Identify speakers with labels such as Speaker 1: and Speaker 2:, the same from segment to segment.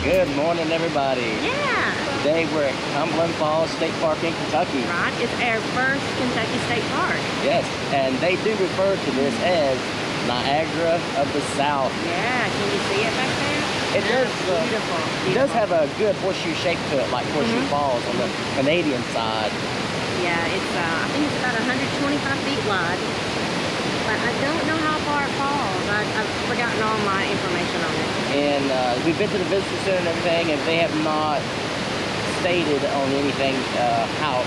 Speaker 1: Good morning, everybody.
Speaker 2: Yeah.
Speaker 1: Today we're at Cumberland Falls State Park in Kentucky.
Speaker 2: Right. It's our first Kentucky State Park.
Speaker 1: Yes, and they do refer to this as Niagara of the South.
Speaker 2: Yeah. Can you see it back there?
Speaker 1: It does.
Speaker 2: Beautiful.
Speaker 1: It does have a good horseshoe shape to it, like Horseshoe Falls on the Canadian side.
Speaker 2: Yeah. It's. I think it's about 125 feet wide. But I don't know how far it falls. I've forgotten all my information on it.
Speaker 1: And we've been to the visitor center and everything, and they have not stated on anything how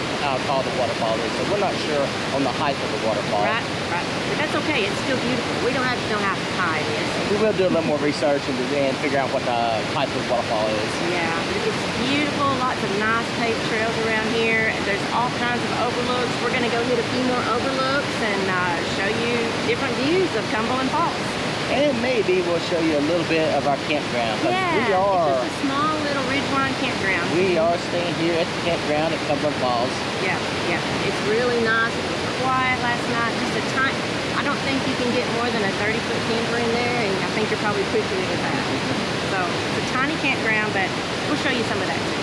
Speaker 1: tall the waterfall is. So we're not sure on the height of the waterfall.
Speaker 2: Right, right. But that's okay. It's still beautiful. We don't have to know how high it is.
Speaker 1: We will do a little more research and figure out what the height of the waterfall is.
Speaker 2: Yeah, it's beautiful. Lots of nice paved trails around here. There's all kinds of overlooks. We're going to go hit a few more overlooks and show you different views of Cumberland Falls.
Speaker 1: And maybe we'll show you a little bit of our campground.
Speaker 2: Yeah,
Speaker 1: we are,
Speaker 2: it's just a small little ridgeline campground.
Speaker 1: We are staying here at the campground at Cumberland Falls. Yeah,
Speaker 2: yeah. It's really nice. It was quiet last night. Just a tiny. I don't think you can get more than a 30-foot camper in there, and I think you're probably pushing it with that. So it's a tiny campground, but we'll show you some of that too.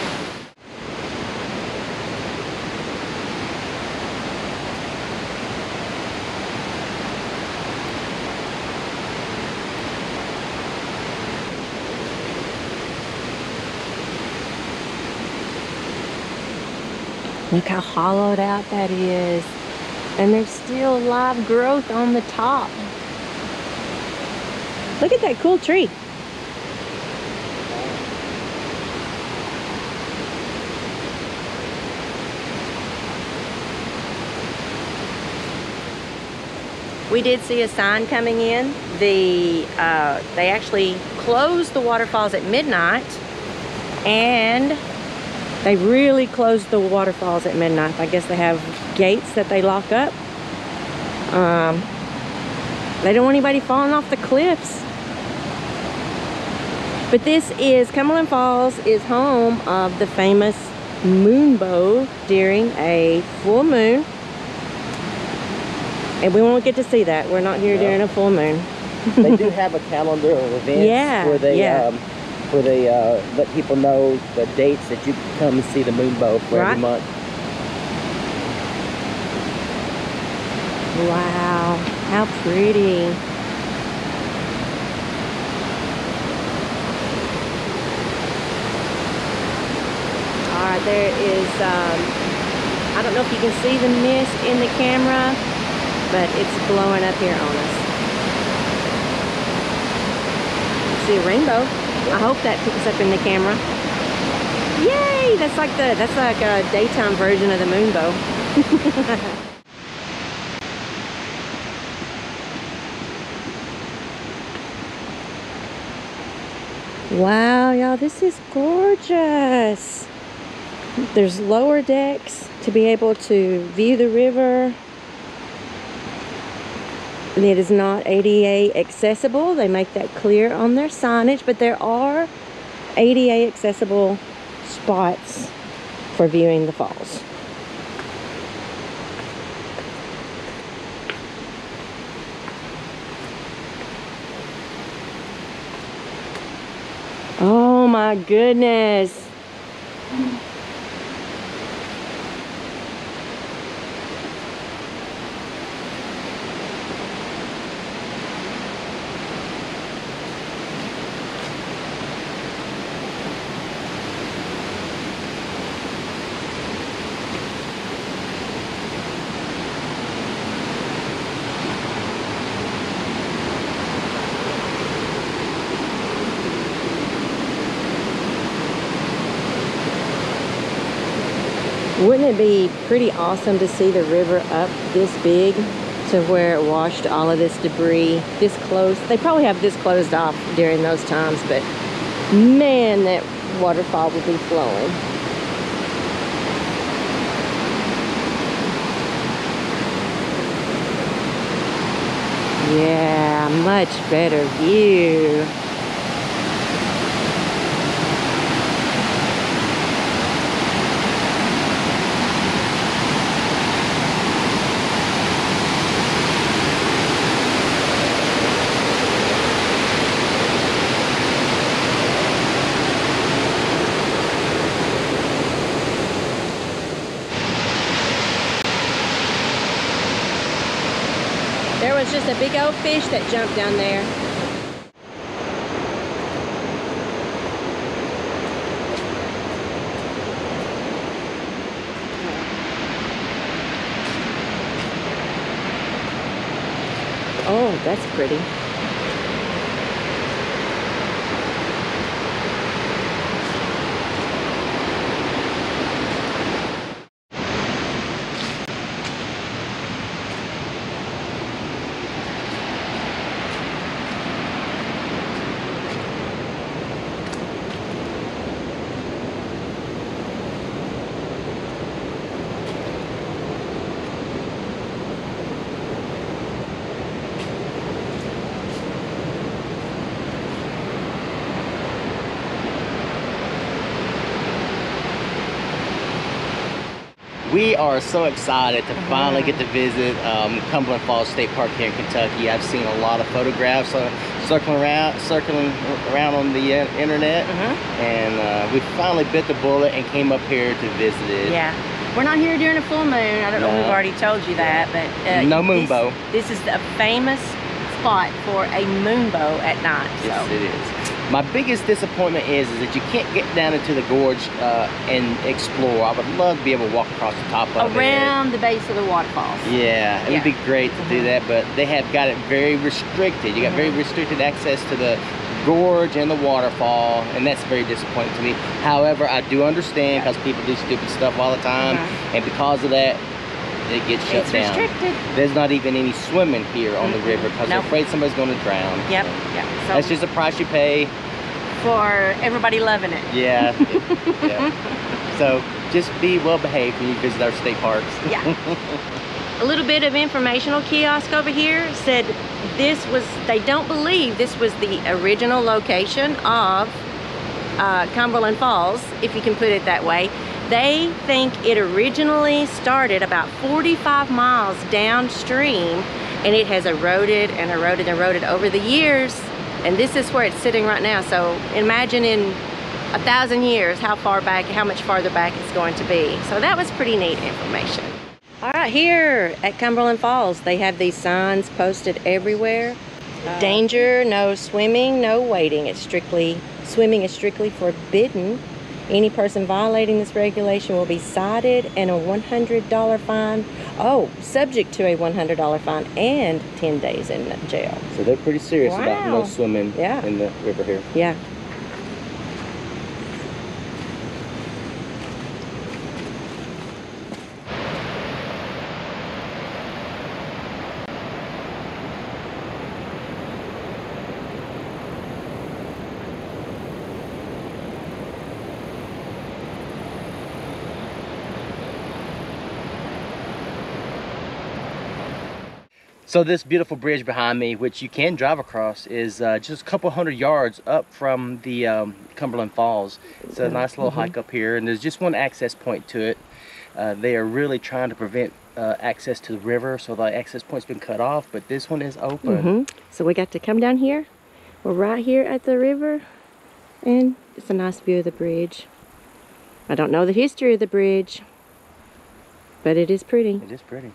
Speaker 2: Look how hollowed out that is. And there's still live growth on the top. Look at that cool tree. We did see a sign coming in. They actually closed the waterfalls at midnight, and they really closed the waterfalls at midnight. I guess they have gates that they lock up. They don't want anybody falling off the cliffs. But Cumberland Falls is home of the famous moonbow during a full moon. And we won't get to see that. We're not here during a full moon.
Speaker 1: They do have a calendar of events where they let people know the dates that you can come and see the moonbow for every month.
Speaker 2: Wow, how pretty. All right, there is, I don't know if you can see the mist in the camera, but it's blowing up here on us. See a rainbow. I hope that picks up in the camera. Yay! That's like a daytime version of the moonbow. Wow, y'all, this is gorgeous. There's lower decks to be able to view the river. It is not ADA accessible. They make that clear on their signage, but there are ADA accessible spots for viewing the falls. Oh my goodness. Wouldn't it be pretty awesome to see the river up this big to where it washed all of this debris this close? They probably have this closed off during those times, but man, that waterfall would be flowing. Yeah, much better view. There was just a big old fish that jumped down there. Oh, that's pretty.
Speaker 1: We are so excited to finally get to visit Cumberland Falls State Park here in Kentucky. I've seen a lot of photographs circling around on the internet, and we finally bit the bullet and came up here to visit it.
Speaker 2: Yeah, we're not here during a full moon. I don't know if we've already told you that, but
Speaker 1: no moonbow.
Speaker 2: This is a famous spot for a moonbow at night.
Speaker 1: Yes, it is. My biggest disappointment is that you can't get down into the gorge and explore. I would love to be able to walk across the top of it.
Speaker 2: Around the base of the waterfalls.
Speaker 1: Yeah, it would be great to do that, but they have got it very restricted. You got very restricted access to the gorge and the waterfall, and that's very disappointing to me. However, I do understand because people do stupid stuff all the time, and because of that, it gets shut down. It's restricted. There's not even any swimming here on the river because they're afraid somebody's going to drown.
Speaker 2: Yep. So
Speaker 1: that's just a price you pay
Speaker 2: for everybody loving it.
Speaker 1: Yeah. So just be well behaved when you visit our state parks.
Speaker 2: Yeah. A little bit of informational kiosk over here said they don't believe this was the original location of Cumberland Falls, if you can put it that way. They think it originally started about 45 miles downstream, and it has eroded and eroded and eroded over the years, and this is where it's sitting right now. So imagine in 1,000 years how much farther back it's going to be. So that was pretty neat information. All right, here at Cumberland Falls, they have these signs posted everywhere. Danger, no swimming, no wading. Swimming is strictly forbidden. Any person violating this regulation will be cited and a $100 fine. Oh, subject to a $100 fine and 10 days in jail.
Speaker 1: So they're pretty serious about no swimming in the river here.
Speaker 2: Yeah.
Speaker 1: So this beautiful bridge behind me, which you can drive across, is just a couple hundred yards up from the Cumberland Falls. It's a nice little hike up here, and there's just one access point to it. They are really trying to prevent access to the river, so the access point's been cut off, but this one is open.
Speaker 2: So we got to come down here. We're right here at the river, and it's a nice view of the bridge. I don't know the history of the bridge, but it is pretty.
Speaker 1: It is pretty.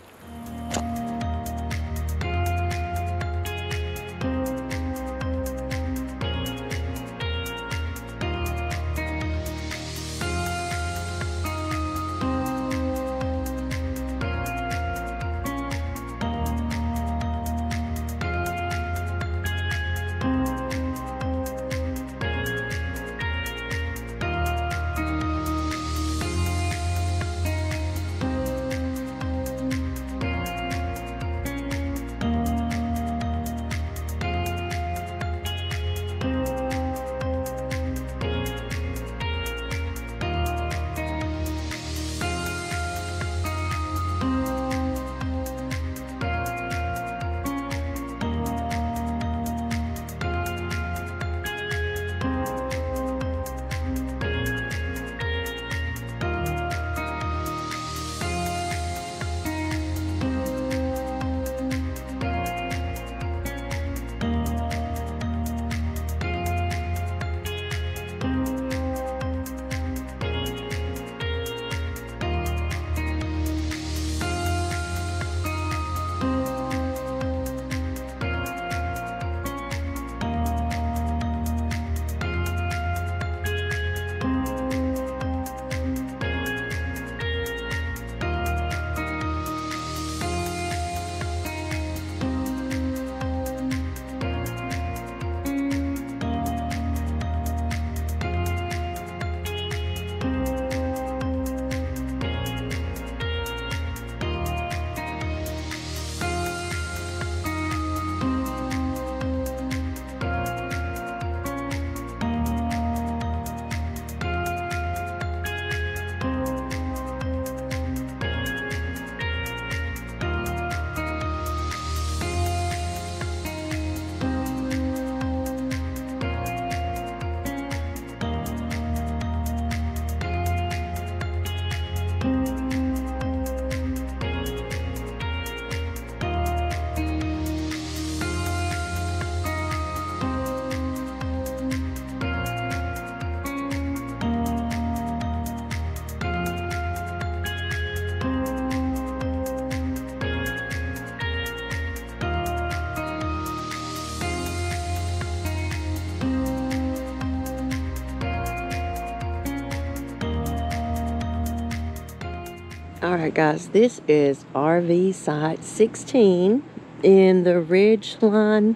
Speaker 2: Alright guys, this is RV Site 16 in the Ridgeline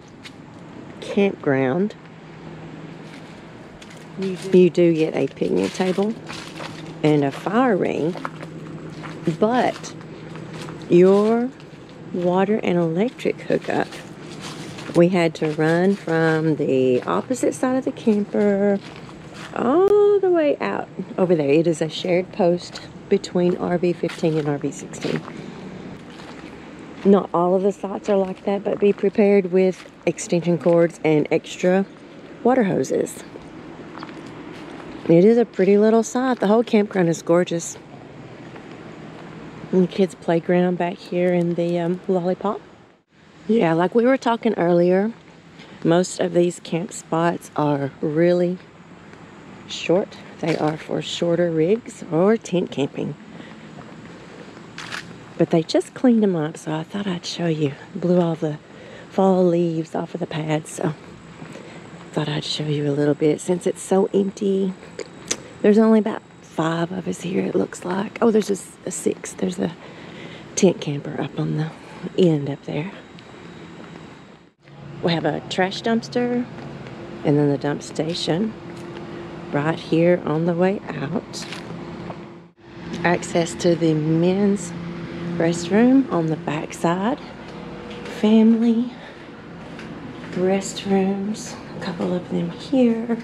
Speaker 2: Campground. You do get a picnic table and a fire ring, but your water and electric hookup, we had to run from the opposite side of the camper all the way out over there. It is a shared post between RV 15 and RV 16. Not all of the sites are like that, but be prepared with extension cords and extra water hoses. It is a pretty little site. The whole campground is gorgeous. And the kids' playground back here in the lollipop. Yeah, like we were talking earlier, most of these camp spots are really short. They are for shorter rigs or tent camping. But they just cleaned them up, so I thought I'd show you. Blew all the fall leaves off of the pads, so thought I'd show you a little bit. Since it's so empty, there's only about 5 of us here, it looks like. Oh, there's a 6. There's a tent camper up on the end up there. We have a trash dumpster and then the dump station right here on the way out. Access to the men's restroom on the back side. Family restrooms, a couple of them here.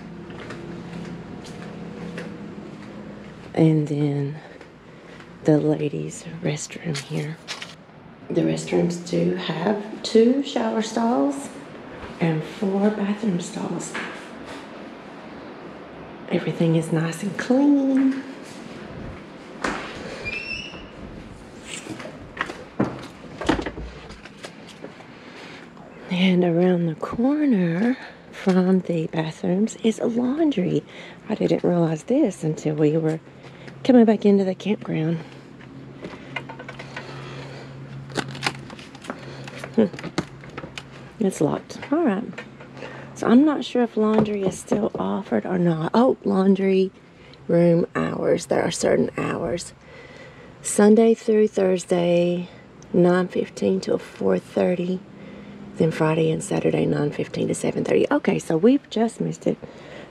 Speaker 2: And then the ladies' restroom here. The restrooms do have 2 shower stalls and 4 bathroom stalls. Everything is nice and clean. And around the corner from the bathrooms is a laundry. I didn't realize this until we were coming back into the campground. It's locked. All right. So I'm not sure if laundry is still offered or not. Oh, laundry room hours. There are certain hours. Sunday through Thursday, 9:15 till 4:30. Then Friday and Saturday, 9:15 to 7:30. Okay, so we've just missed it.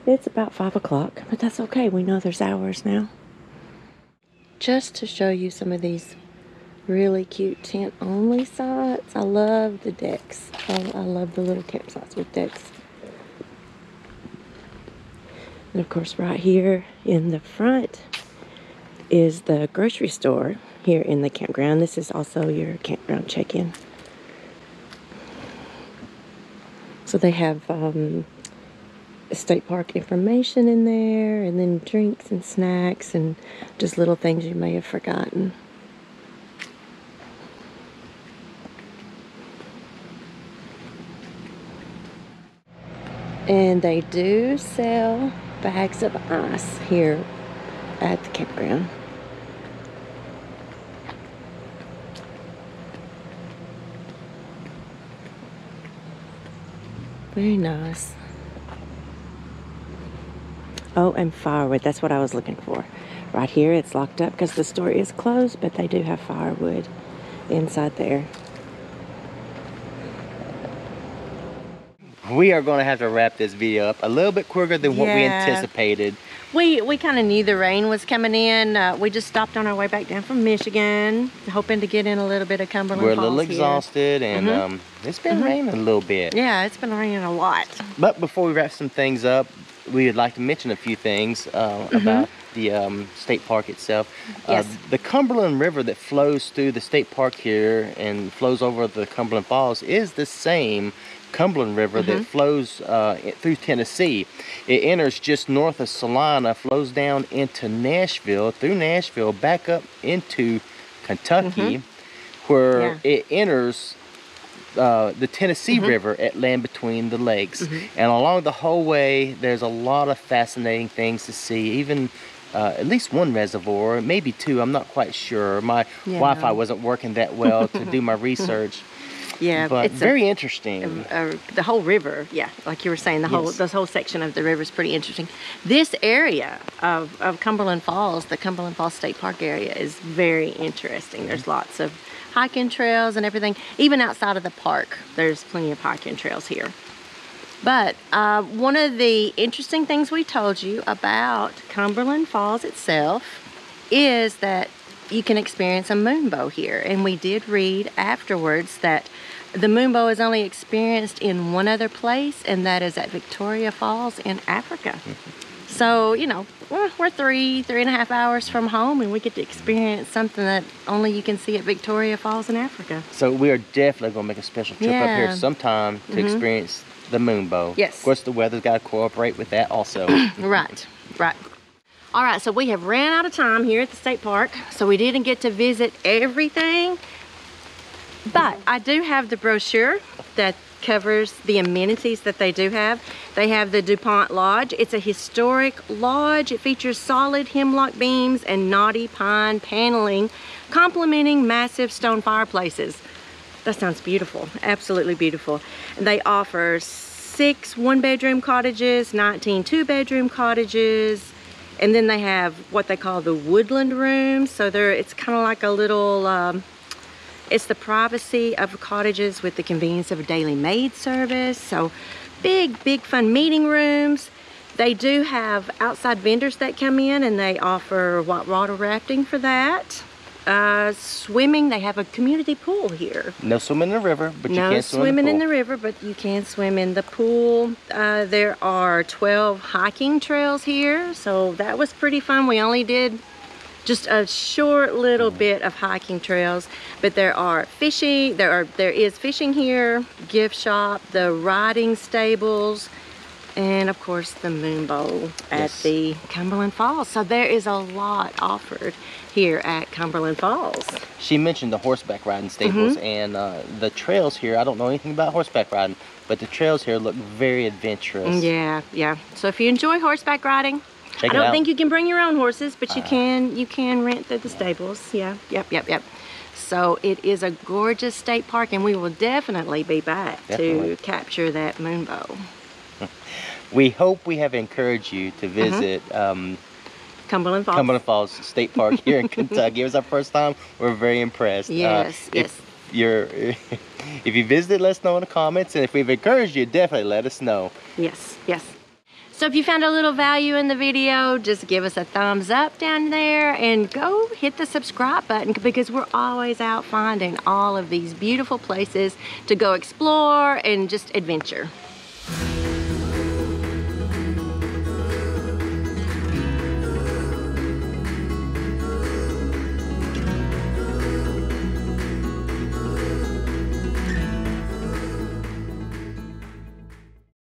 Speaker 2: It's about 5 o'clock, but that's okay. We know there's hours now. Just to show you some of these really cute tent-only sites. I love the decks. I love the little campsites with decks. And of course, right here in the front is the grocery store here in the campground. This is also your campground check-in. So they have state park information in there, and then drinks and snacks and just little things you may have forgotten. And they do sell bags of ice here at the campground. Very nice. Oh, and firewood. That's what I was looking for. Right here, it's locked up because the store is closed, but they do have firewood inside there.
Speaker 1: We are going to have to wrap this video up a little bit quicker than what we anticipated.
Speaker 2: We kind of knew the rain was coming in. We just stopped on our way back down from Michigan, hoping to get in a little bit of Cumberland
Speaker 1: We're a
Speaker 2: Falls
Speaker 1: little
Speaker 2: here.
Speaker 1: exhausted, and it's been raining a little bit.
Speaker 2: Yeah, it's been raining a lot.
Speaker 1: But before we wrap some things up, we would like to mention a few things about the state park itself.
Speaker 2: Yes.
Speaker 1: The Cumberland River that flows through the state park here and flows over the Cumberland Falls is the same Cumberland River that flows through Tennessee. It enters just north of Salina, flows down into Nashville, through Nashville, back up into Kentucky, where it enters the Tennessee River at Land Between the Lakes. And along the whole way, there's a lot of fascinating things to see, even at least one reservoir, maybe 2, I'm not quite sure. My Wi-Fi wasn't working that well to do my research.
Speaker 2: Yeah,
Speaker 1: But
Speaker 2: it's
Speaker 1: very interesting.
Speaker 2: The whole river, yeah, like you were saying, this whole section of the river is pretty interesting. This area of Cumberland Falls, the Cumberland Falls State Park area, is very interesting. There's lots of hiking trails and everything. Even outside of the park, there's plenty of hiking trails here. But one of the interesting things we told you about Cumberland Falls itself is that you can experience a moonbow here. And we did read afterwards that the moonbow is only experienced in one other place, and that is at Victoria Falls in Africa. So, you know, we're three and a half hours from home, and we get to experience something that only you can see at Victoria Falls in Africa.
Speaker 1: So we are definitely going to make a special trip up here sometime to experience the moonbow.
Speaker 2: Yes.
Speaker 1: Of course, the weather's got to cooperate with that also.
Speaker 2: Right. All right, so we have ran out of time here at the state park, so we didn't get to visit everything, but I do have the brochure that covers the amenities that they do have. They have the DuPont Lodge. It's a historic lodge. It features solid hemlock beams and knotty pine paneling, complementing massive stone fireplaces. That sounds beautiful, absolutely beautiful. And they offer 6 one-bedroom cottages, 19 two-bedroom cottages, and then they have what they call the woodland rooms. So it's kind of like a little, it's the privacy of cottages with the convenience of a daily maid service. So big fun meeting rooms. They do have outside vendors that come in, and they offer whitewater rafting for that. Swimming, they have a community pool here.
Speaker 1: No swimming in the river, but you can swim
Speaker 2: swimming
Speaker 1: in
Speaker 2: the river, but you can swim in the pool. There are 12 hiking trails here, so that was pretty fun. We only did just a short little bit of hiking trails, but there are fishing. There is fishing here, gift shop, the riding stables, and of course the moonbow at the Cumberland Falls. So there is a lot offered here at Cumberland Falls.
Speaker 1: She mentioned the horseback riding stables, and the trails here, I don't know anything about horseback riding, but the trails here look very adventurous.
Speaker 2: Yeah. So if you enjoy horseback riding,
Speaker 1: Check it
Speaker 2: I don't
Speaker 1: out.
Speaker 2: think you can bring your own horses, but you can rent through the stables. Yeah, yep. So it is a gorgeous state park, and we will definitely be back to capture that moonbow.
Speaker 1: We hope we have encouraged you to visit
Speaker 2: Cumberland Falls.
Speaker 1: Cumberland Falls State Park here in Kentucky. It was our first time. We're very impressed.
Speaker 2: Yes.
Speaker 1: If you visited, let us know in the comments, and if we've encouraged you, definitely let us know.
Speaker 2: Yes. So if you found a little value in the video, just give us a thumbs up down there and go hit the subscribe button, because we're always out finding all of these beautiful places to go explore and just adventure.